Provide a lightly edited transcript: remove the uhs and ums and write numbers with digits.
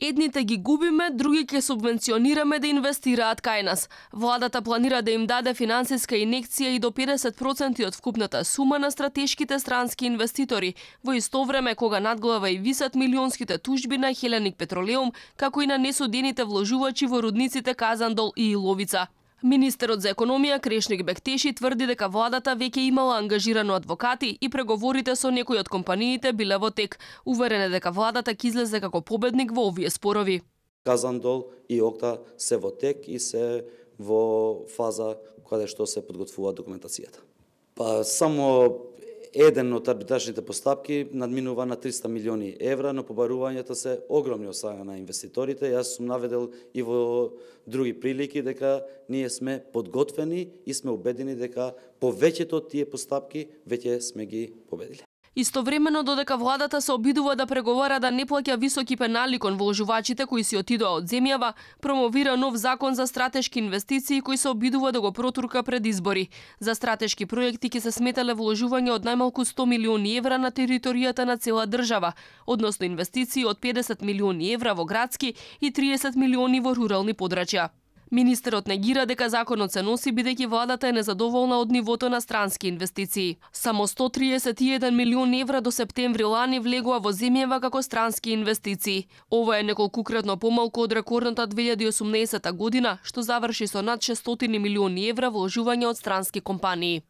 Едните ги губиме, други ќе субвенционираме да инвестираат кај нас. Владата планира да им даде финансиска инекција и до 50% од вкупната сума на стратешките странски инвеститори, во исто време кога надглава и висат милионските тужби на Хеленик Петролеум, како и на несудените вложувачи во рудниците Казандол и Иловица. Министерот за економија Крешник Бектеши тврди дека владата веќе имала ангажирано адвокати и преговорите со некои од компаниите биле во тек. Уверен е дека владата ќе излезе како победник во овие спорови. Казандол и Окта се во тек и се во фаза каде што се подготвува документацијата. Само еден од арбитражните постапки надминува на 300 милиони евра, но побарувањата се огромни од страна на инвеститорите. Јас сум наведел и во други прилики дека ние сме подготвени и сме убедени дека повеќето од тие постапки веќе сме ги победили. Истовремено, додека владата се обидува да преговара да не плаќа високи пенали кон вложувачите кои си отидоа од земјава, промовира нов закон за стратешки инвестиции кои се обидува да го протурка пред избори. За стратешки проекти ќе се сметале вложување од најмалку 100 милиони евра на територијата на цела држава, односно инвестиции од 50 милиони евра во градски и 30 милиони во рурални подрачја. Министерот негира дека законот се носи бидејќи владата е незадоволна од нивото на странски инвестиции. Само 131 милион евра до септември лани влегува во земјава како странски инвестиции. Ова е неколкукратно помалку од рекордната 2018 година, што заврши со над 600 милиони евра вложување од странски компании.